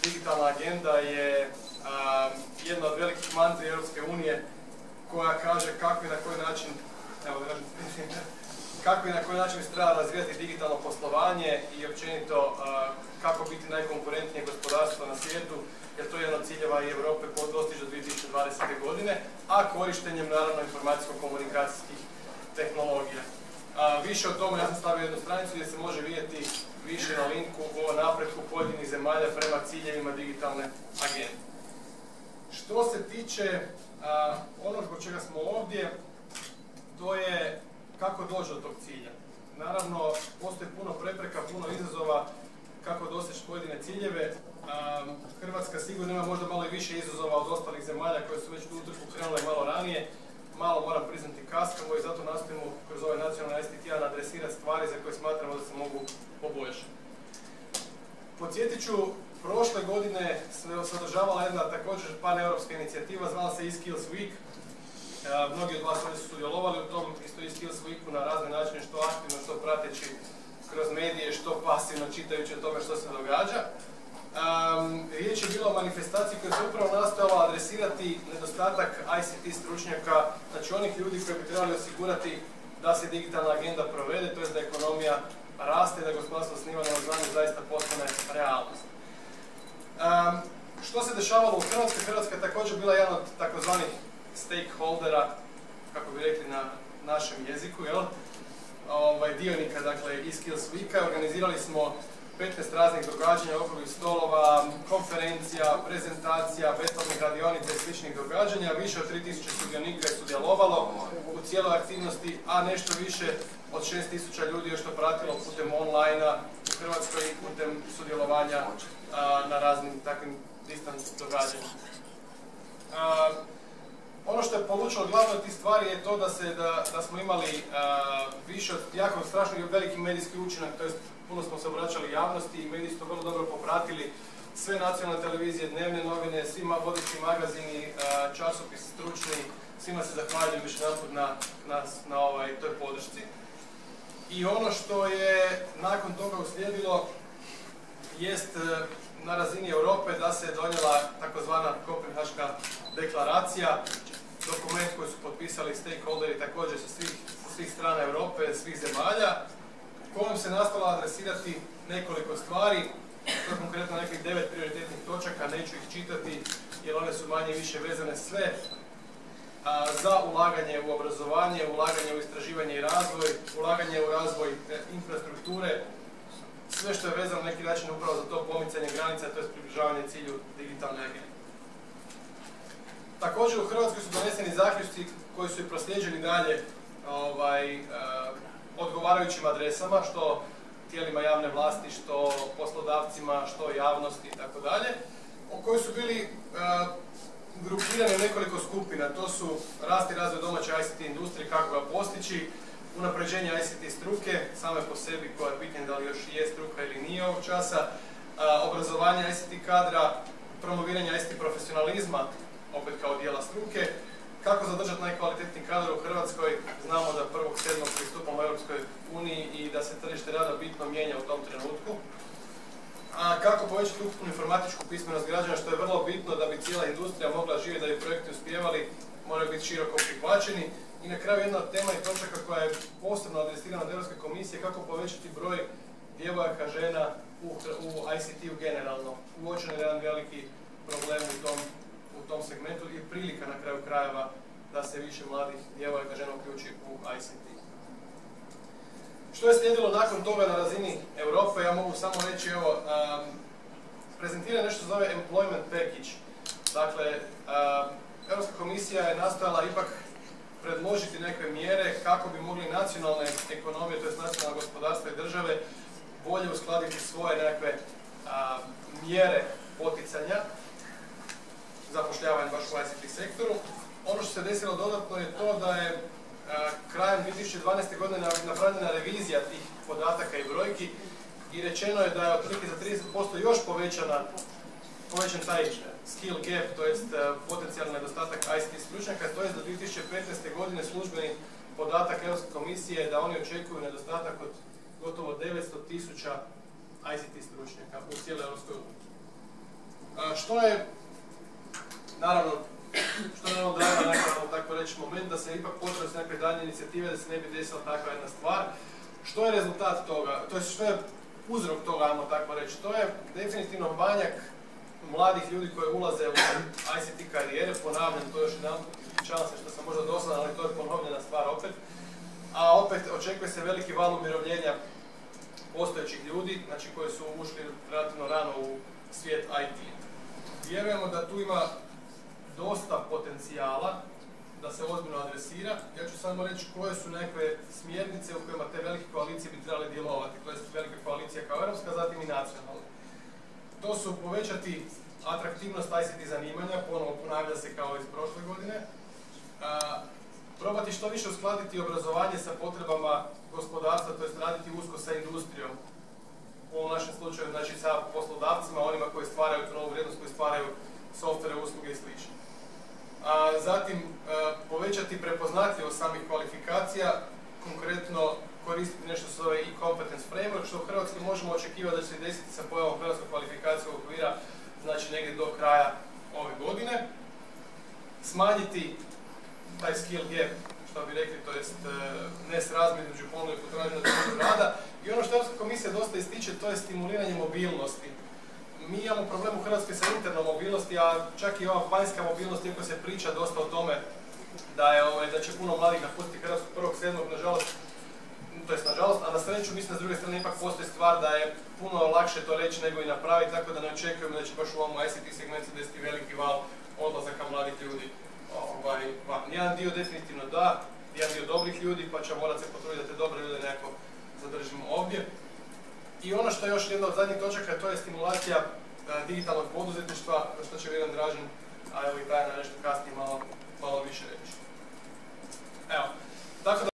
digitalna agenda je jedna od velikih mantri Europske unije koja kaže kako i na koji način, kako i na koji način se treba razvijati digitalno poslovanje i općenito kako biti najkonkurentnije gospodarstvo na svijetu, jer to je jedan od ciljeva i Europe dostići do 2020. godine, a korištenjem naravno informacijsko-komunikacijskih tehnologija. Više o tome ja sam stavio jednu stranicu gdje se može vidjeti više na linku o napretku pojedinih zemalja prema ciljevima digitalne agende. Što se tiče ono zbog čega smo ovdje, to je kako doći do tog cilja. Naravno, postoji puno prepreka, puno izazova kako doseći pojedine ciljeve. Hrvatska sigurno ima možda malo i više izazova od ostalih zemalja koje su već tu utrku krenule malo ranije. Malo moram priznati kaskamo i zato nastojimo kroz ovaj nacionalni ICT tjedan adresirati stvari za koje smatramo da se mogu poboljšati. Podsjetit ću, prošle godine se održavala jedna također paneuropska inicijativa, zvala se eSkills Week. Mnogi od vas ovdje su sudjelovali u tom isto eSkills Weeku na razne načine, što aktivno, što prateći kroz medije, što pasivno čitajući o tome što se događa. Riječ je bila o manifestaciji koja se upravo nastojala adresirati nedostatak ICT stručnjaka, znači onih ljudi koji bi trebali osigurati da se digitalna agenda provede, to je da ekonomija raste i da gospodarstvo zasnivano na znanju zaista postane realnost. Što se dešavalo u Hrvatskoj? Hrvatska je također bila jedan od takozvanih stakeholdera, kako bi rekli na našem jeziku, dionika, dakle, eSkills Weeka. Organizirali smo 15 raznih događanja, okruglih stolova, konferencija, prezentacija, besplatnih radionica i sličnih događanja. Više od 3000 sudionika je sudjelovalo u cijeloj aktivnosti, a nešto više od 6000 ljudi još to pratilo putem online-a u Hrvatskoj i putem sudjelovanja na raznim takvim distance događanjima. Ono što je polučilo glavno od tih stvari je to da smo imali više od jako strašno i veliki medijski učinak, to jest puno smo se obraćali javnosti i mediji su to vrlo dobro popratili. Sve nacionalne televizije, dnevne novine, svima vodeći magazini, časopisi stručni, svima se zahvaljujem više naput na toj podršci. I ono što je nakon toga uslijedilo jest na razini Europe da se donijela takozvana Kopenhaška deklaracija, dokument koji su potpisali stakeholderi također sa svih strana Europe, svih zemalja, kojom se nastavila adresirati nekoliko stvari, to je konkretno nekih 9 prioritetnih točaka, neću ih čitati jer one su manje više vezane sve za ulaganje u obrazovanje, ulaganje u istraživanje i razvoj, ulaganje u razvoj infrastrukture, sve što je vezano na neki način upravo za to pomicanje granica, to je približavanje cilju digitalne agende. Također u Hrvatskoj su doneseni zaključci koji su i proslijeđeni dalje odgovarajućim adresama, što tijelima javne vlasti, što poslodavcima, što javnosti itd. koji su bili grupirani u nekoliko skupina. To su rast i razvoj domaće ICT industrije, kako ga postići, unapređenje ICT struke, same po sebi, koja je pitanje da li još je struka ili nije ovog časa, obrazovanje ICT kadra, promoviranje ICT profesionalizma, opet kao dijela struke, kako zadržati najkvalitetniji kadar u Hrvatskoj. Znamo da 1.7. pristupamo Europskoj uniji i da se tržište rada bitno mijenja u tom trenutku. A kako povećati ukupnu informatičku pismenost građana, što je vrlo bitno da bi cijela industrija mogla živjeti, da bi projekti uspijevali, moraju biti široko prihvaćeni. I na kraju jedna od tema i točaka koja je posebno adresirana od Europske komisije, kako povećati broj djevojaka, žena u ICT-u generalno. Uočen je jedan veliki problem u tom segmentu i prilika na kraju krajeva da se više mladih djevojaka, žena uključi u ICT. Što je slijedilo nakon toga na razini Europe? Ja mogu samo reći, evo, prezentiram nešto se zove Employment Package. Dakle, Europska komisija je nastojala ipak predložiti neke mjere kako bi mogli nacionalne ekonomije, to je nacionalna gospodarstva i države, bolje uskladiti svoje nekakve mjere poticanja zapošljavanja baš u ICT sektoru. Ono što se desilo dodatno je to da je krajem 2012. godine napravljena revizija tih podataka i brojki i rečeno je da je otprilike za 30% još povećan taj skill gap, to jest potencijalni nedostatak ICT stručnjaka, to jest do 2015. godine službeni podatak Europske komisije je da oni očekuju nedostatak od gotovo 900.000 ICT stručnjaka u cijeloj Europskoj uniji. Što je naravno drago nekako tako reći moment da se ipak počele s nekakve dalje inicijative da se ne bi desila takva jedna stvar. Što je rezultat toga, to je što je uzrok toga, ajmo tako reći, to je definitivno manjak mladih ljudi koji ulaze u ICT karijere, ponavljam to još jedan, ispričavam se što sam možda dosadan, ali to je ponovljena stvar opet. A opet očekuje se veliki val umirovljenja postojećih ljudi, znači koji su ušli relativno rano u svijet IT. Vjerujemo da tu ima dosta potencijala da se ozbiljno adresira. Ja ću samo reći koje su neke smjernice u kojima te velike koalicije bi trebale djelovati, to je velika koalicija kao europska, zatim i nacionalna. To su povećati atraktivnost ICT zanimanja, ponovo ponavlja se kao iz prošle godine, probati što više uskladiti obrazovanje sa potrebama gospodarstva, to jest raditi usko sa industrijom, u ovom našem slučaju znači sa poslodavcima, onima koji stvaraju tu novu vrijednost, koji stvaraju softvere, usluge i sl. Zatim, povećati prepoznatljivost samih kvalifikacija, konkretno koristiti nešto što zove e-competence framework, što u Hrvatskoj možemo očekivati da će se desiti sa pojavom hrvatskog kvalifikacijskog okvira, znači negdje do kraja ove godine. Smanjiti taj skill gap, što bi rekli, to jest nesrazmjer između ponude i potražnje na tržištu rada. I ono što Europska komisija dosta ističe, to je stimuliranje mobilnosti. Mi imamo problem u Hrvatskoj sa internom mobilnosti, a čak i ova vanjska mobilnost, iako se priča dosta o tome da će puno mladih napustiti Hrvatsku 1.7. nažalost, a na sreću mislim da s druge strane ipak postoji stvar da je puno lakše to reći nego i napraviti, tako da ne očekujemo da će baš u ovom ICT segmentu desiti veliki val odlazaka mladih ljudi. Jedan dio definitivno da, jedan dio dobrih ljudi, pa ćemo morati se potruditi da te dobre ljude nekako zadržimo ovdje. I ono što je još jedna od zadnjih točaka, to je stimulacija digitalnog poduzetništva, što će vjerujem Dražen, a evo i Tajana nešto kasnije malo više reći.